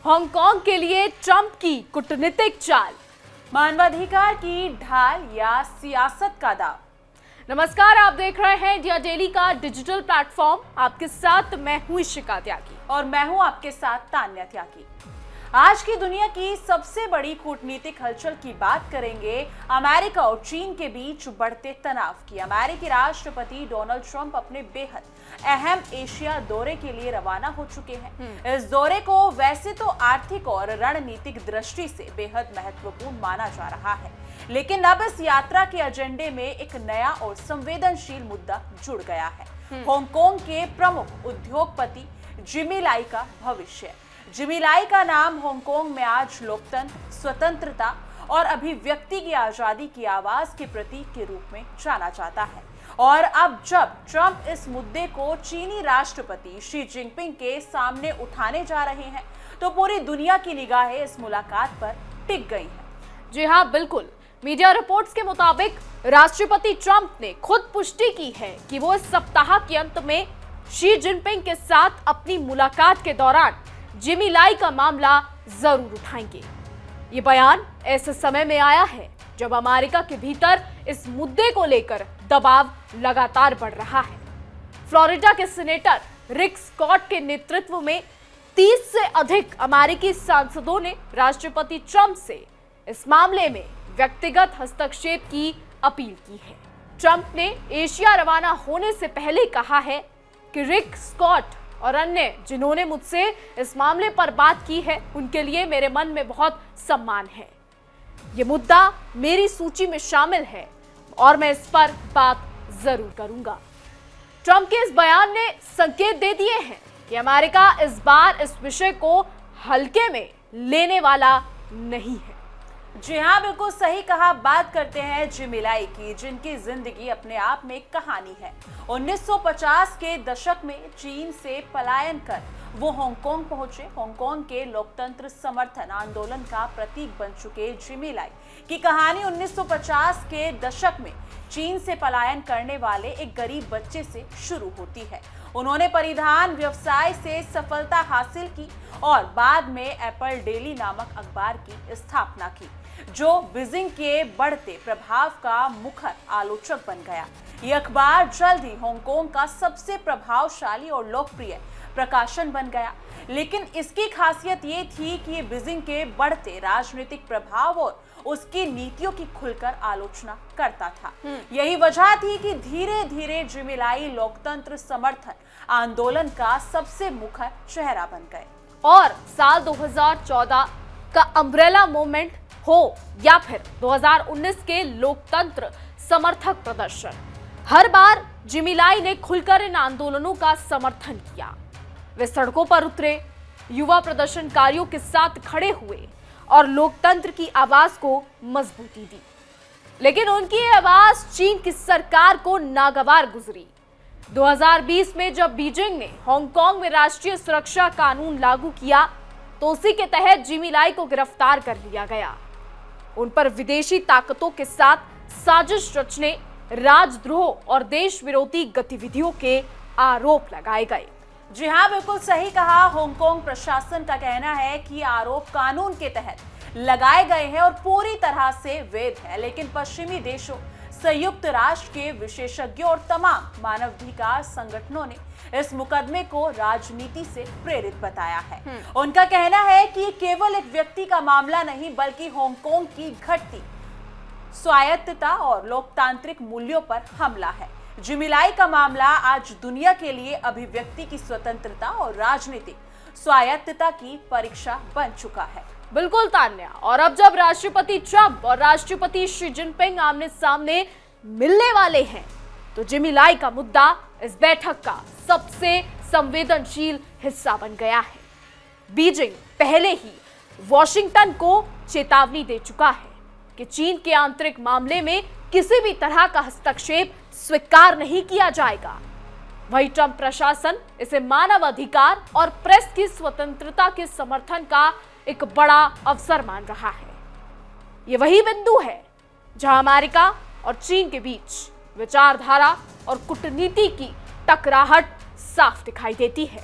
Hong Kong के लिए Trump की कूटनीतिक चाल, मानवाधिकार की ढाल या सियासत का दाव। नमस्कार, आप देख रहे हैं इंडिया डेली का डिजिटल प्लेटफॉर्म। आपके साथ मैं हूं इशिका त्यागी और मैं हूं आपके साथ तान्या त्यागी। आज की दुनिया की सबसे बड़ी कूटनीतिक हलचल की बात करेंगे अमेरिका और चीन के बीच बढ़ते तनाव की। अमेरिकी राष्ट्रपति डोनाल्ड ट्रंप अपने बेहद अहम एशिया दौरे के लिए रवाना हो चुके हैं। इस दौरे को वैसे तो आर्थिक और रणनीतिक दृष्टि से बेहद महत्वपूर्ण माना जा रहा है, लेकिन अब इस यात्रा के एजेंडे में एक नया और संवेदनशील मुद्दा जुड़ गया है। हांगकांग के प्रमुख उद्योगपति जिमी लाई का भविष्य। जिमी लाई का नाम हांगकांग में आज लोकतंत्र, स्वतंत्रता और अभिव्यक्ति की आजादी की आवाज के प्रतीक के रूप में जाना जाता है। और अब जब ट्रंप इस मुद्दे को चीनी राष्ट्रपति शी जिनपिंग के सामने उठाने जा रहे हैं, तो पूरी दुनिया की निगाहें इस मुलाकात पर टिक गई हैं। जी हाँ, बिल्कुल। मीडिया रिपोर्ट्स के मुताबिक राष्ट्रपति ट्रंप ने खुद पुष्टि की है कि वो इस सप्ताह के अंत में शी जिनपिंग के साथ अपनी मुलाकात के दौरान जिमी लाई का मामला जरूर उठाएंगे। ये बयान ऐसे समय में आया है जब अमेरिका के भीतर इस मुद्दे को लेकर दबाव लगातार बढ़ रहा है। फ्लोरिडा के सीनेटर रिक स्कॉट के नेतृत्व में 30 से अधिक अमेरिकी सांसदों ने राष्ट्रपति ट्रंप से इस मामले में व्यक्तिगत हस्तक्षेप की अपील की है। ट्रंप ने एशिया रवाना होने से पहले कहा है कि रिक स्कॉट और अन्य जिन्होंने मुझसे इस मामले पर बात की है, उनके लिए मेरे मन में बहुत सम्मान है। ये मुद्दा मेरी सूची में शामिल है और मैं इस पर बात जरूर करूंगा। ट्रंप के इस बयान ने संकेत दे दिए हैं कि अमेरिका इस बार इस विषय को हल्के में लेने वाला नहीं है। जी हाँ, बिल्कुल सही कहा। बात करते हैं जिमी लाई की, जिनकी जिंदगी अपने आप में एक कहानी है। 1950 के दशक में चीन से पलायन कर वो हांगकांग पहुंचे। हांगकांग के लोकतंत्र समर्थन आंदोलन का प्रतीक बन चुके जिमी लाई की कहानी 1950 के दशक में चीन से पलायन करने वाले एक गरीब बच्चे से शुरू होती है। उन्होंने परिधान व्यवसाय से सफलता हासिल की और बाद में एप्पल डेली नामक अखबार की स्थापना की, जो बीजिंग के बढ़ते प्रभाव का मुखर आलोचक बन गया। यह अखबार जल्द ही हांगकांग का सबसे प्रभावशाली और लोकप्रिय प्रकाशन बन गया। लेकिन इसकी खासियत ये थी कि ये बीजिंग के बढ़ते राजनीतिक प्रभाव और उसकी नीतियों की खुलकर आलोचना करता था। यही वजह थी कि धीरे धीरे जिमी लाई लोकतंत्र समर्थन आंदोलन का सबसे मुखर चेहरा बन गए। और साल 2014 का अम्ब्रेला मूवमेंट हो या फिर 2019 के लोकतंत्र समर्थक प्रदर्शन, हर बार जिमी लाई ने खुलकर इन आंदोलनों का समर्थन किया। वे सड़कों पर उतरे, युवा प्रदर्शनकारियों के साथ खड़े हुए और लोकतंत्र की आवाज को मजबूती दी। लेकिन उनकी आवाज चीन की सरकार को नागवार गुजरी। 2020 में जब बीजिंग ने हांगकांग में राष्ट्रीय सुरक्षा कानून लागू किया, तो उसी के तहत जिमी लाई को गिरफ्तार कर लिया गया। उन पर विदेशी ताकतों के साथ साजिश रचने, राजद्रोह और देश विरोधी गतिविधियों के आरोप लगाए गए। जी हाँ, बिल्कुल सही कहा। हांगकांग प्रशासन का कहना है कि आरोप कानून के तहत लगाए गए हैं और पूरी तरह से वैध है। लेकिन पश्चिमी देशों, संयुक्त राष्ट्र के विशेषज्ञों और तमाम मानवाधिकार संगठनों ने इस मुकदमे को राजनीति से प्रेरित बताया है। उनका कहना है कि ये केवल एक व्यक्ति का मामला नहीं, बल्कि हांगकांग की घटती स्वायत्तता और लोकतांत्रिक मूल्यों पर हमला है। जिमी लाई का मामला आज दुनिया के लिए अभिव्यक्ति की स्वतंत्रता और राजनीतिक स्वायत्तता की परीक्षा बन चुका है। बिल्कुल तान्या, और अब जब राष्ट्रपति ट्रंप और राष्ट्रपति शी जिनपिंग आमने सामने मिलने वाले हैं, तो जिमी लाई का मुद्दा इस बैठक का सबसे संवेदनशील हिस्सा बन गया है। बीजिंग पहले ही वॉशिंगटन को चेतावनी दे चुका है कि चीन के आंतरिक मामले में किसी भी तरह का हस्तक्षेप स्वीकार नहीं किया जाएगा। वही ट्रंप प्रशासन इसे मानव अधिकार और प्रेस की स्वतंत्रता के समर्थन का एक बड़ा अवसर मान रहा है। ये वही बिंदु है जहां अमेरिका और चीन के बीच विचारधारा और कूटनीति की टकराहट साफ दिखाई देती है।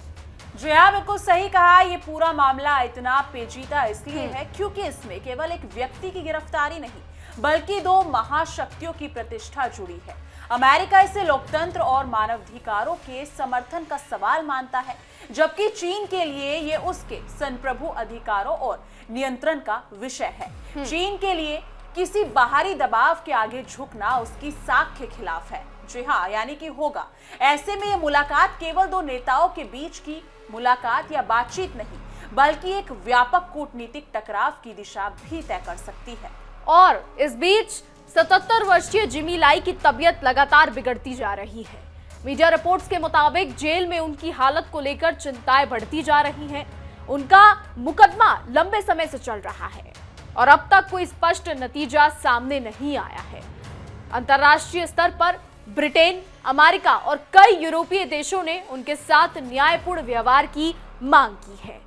जी हाँ, बिल्कुल सही कहा। ये पूरा मामला इतना पेचीदा इसलिए है क्योंकि इसमें केवल एक व्यक्ति की गिरफ्तारी नहीं बल्कि दो महाशक्तियों की प्रतिष्ठा जुड़ी है। अमेरिका इसे लोकतंत्र और मानवाधिकारों के समर्थन का सवाल मानता है, जबकि चीन के लिए ये उसके संप्रभु अधिकारों और नियंत्रण का विषय है। चीन के लिए किसी बाहरी दबाव के आगे झुकना उसकी साख के खिलाफ है। जी हाँ, यानी कि होगा। ऐसे में ये मुलाकात केवल दो नेताओं के बीच की मुलाकात या बातचीत नहीं बल्कि एक व्यापक कूटनीतिक टकराव की दिशा भी तय कर सकती है। और इस बीच 77 वर्षीय जिमी लाई की तबीयत लगातार बिगड़ती जा रही है। मीडिया रिपोर्ट्स के मुताबिक जेल में उनकी हालत को लेकर चिंताएं बढ़ती जा रही हैं। उनका मुकदमा लंबे समय से चल रहा है और अब तक कोई स्पष्ट नतीजा सामने नहीं आया है। अंतर्राष्ट्रीय स्तर पर ब्रिटेन, अमेरिका और कई यूरोपीय देशों ने उनके साथ न्यायपूर्ण व्यवहार की मांग की है,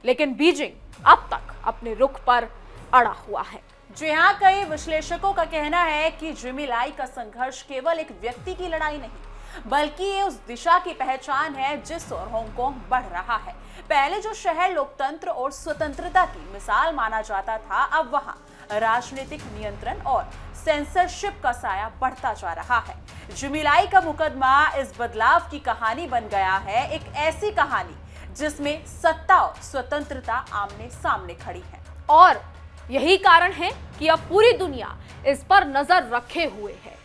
लेकिन बीजिंग अब तक अपने रुख पर अड़ा हुआ है। जी हाँ, कई विश्लेषकों का कहना है कि जिमी लाई का संघर्ष केवल एक व्यक्ति की लड़ाई नहीं बल्कि ये उस दिशा की पहचान है जिस ओर हांगकांग बढ़ रहा है। पहले जो शहर लोकतंत्र और स्वतंत्रता की मिसाल माना जाता था, अब वहाँ राजनीतिक नियंत्रण और सेंसरशिप का साया बढ़ता जा रहा है। जिमी लाई का मुकदमा इस बदलाव की कहानी बन गया है, एक ऐसी कहानी जिसमें सत्ता और स्वतंत्रता आमने सामने खड़ी है। और यही कारण है कि अब पूरी दुनिया इस पर नजर रखे हुए है।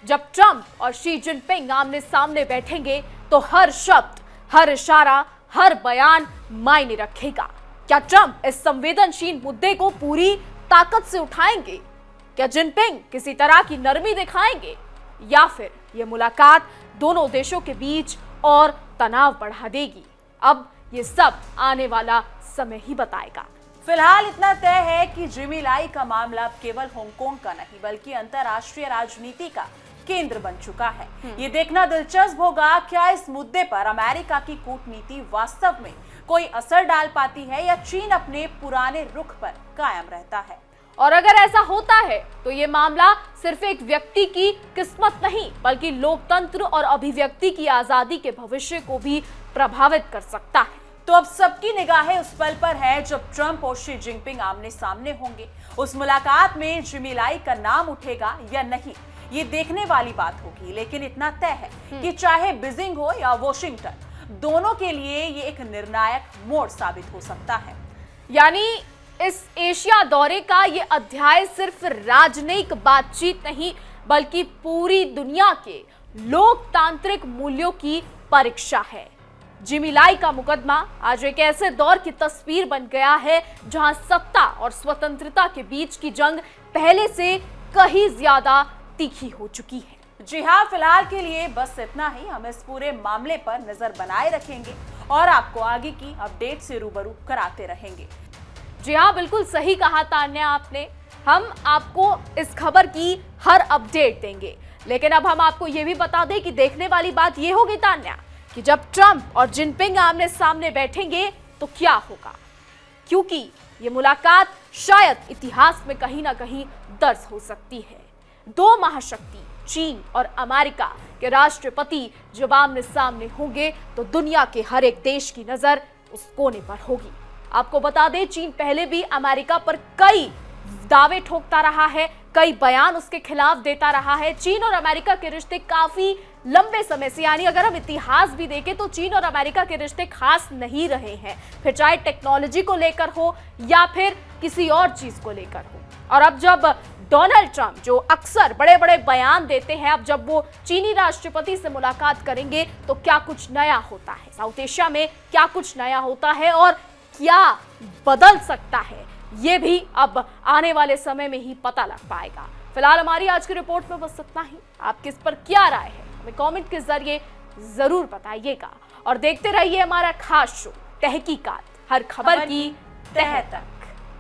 जब ट्रंप और शी जिनपिंग आमने सामने बैठेंगे तो हर शब्द, हर इशारा, हर बयान मायने रखेगा। क्या ट्रंप इस संवेदनशील मुद्दे को पूरी ताकत से उठाएंगे? क्या जिनपिंग किसी तरह की नरमी दिखाएंगे? या फिर यह मुलाकात दोनों देशों के बीच और तनाव बढ़ा देगी? अब ये सब आने वाला समय ही बताएगा। फिलहाल इतना तय है कि जिमी लाई का मामला अब केवल हांगकांग का नहीं बल्कि अंतर्राष्ट्रीय राजनीति का केंद्र बन चुका है। ये देखना दिलचस्प होगा क्या इस मुद्दे पर अमेरिका की कूटनीति वास्तव में कोई असर डाल पाती है या चीन अपने पुराने रुख पर कायम रहता है। और अगर ऐसा होता है तो ये मामला सिर्फ एक व्यक्ति की किस्मत नहीं बल्कि लोकतंत्र और अभिव्यक्ति की आजादी के भविष्य को भी प्रभावित कर सकता है। तो अब सबकी निगाहें उस पल पर है जब ट्रंप और शी जिनपिंग आमने सामने होंगे। उस मुलाकात में जिमी लाई का नाम उठेगा या नहीं, ये देखने वाली बात होगी। लेकिन इतना तय है कि चाहे बीजिंग हो या वॉशिंगटन, दोनों के लिए ये एक निर्णायक मोड़ साबित हो सकता है। यानी इस एशिया दौरे का ये अध्याय सिर्फ राजनयिक बातचीत नहीं बल्कि पूरी दुनिया के लोकतांत्रिक मूल्यों की परीक्षा है। जिमी लाई का मुकदमा आज एक ऐसे दौर की तस्वीर बन गया है जहां सत्ता और स्वतंत्रता के बीच की जंग पहले से कहीं ज्यादा तीखी हो चुकी है। जी हाँ, फिलहाल के लिए बस इतना ही। हम इस पूरे मामले पर नजर बनाए रखेंगे और आपको आगे की अपडेट से रूबरू कराते रहेंगे। जी हाँ, बिल्कुल सही कहा तान्या आपने। हम आपको इस खबर की हर अपडेट देंगे, लेकिन अब हम आपको ये भी बता दें कि देखने वाली बात ये होगी तान्या कि जब ट्रंप और जिनपिंग आमने सामने बैठेंगे तो क्या होगा, क्योंकि ये मुलाकात शायद इतिहास में कहीं ना कहीं दर्ज हो सकती है। दो महाशक्ति चीन और अमेरिका के राष्ट्रपति जब आमने सामने होंगे तो दुनिया के हर एक देश की नजर उस कोने पर होगी। आपको बता दें, चीन पहले भी अमेरिका पर कई दावे ठोकता रहा है, कई बयान उसके खिलाफ देता रहा है। चीन और अमेरिका के रिश्ते काफी लंबे समय से, यानी अगर हम इतिहास भी देखें तो चीन और अमेरिका के रिश्ते खास नहीं रहे हैं, फिर चाहे टेक्नोलॉजी को लेकर हो या फिर किसी और चीज को लेकर हो। और अब जब डोनाल्ड ट्रंप, जो अक्सर बड़े बड़े बयान देते हैं, अब जब वो चीनी राष्ट्रपति से मुलाकात करेंगे तो क्या कुछ नया होता है, साउथ एशिया में क्या कुछ नया होता है और क्या बदल सकता है, ये भी अब आने वाले समय में ही पता लग पाएगा। फिलहाल हमारी आज की रिपोर्ट में बस इतना ही। आपकी इस पर क्या राय है हमें कमेंट के जरिए जरूर बताइएगा और देखते रहिए हमारा खास शो तहकीकात, हर खबर की तह तक।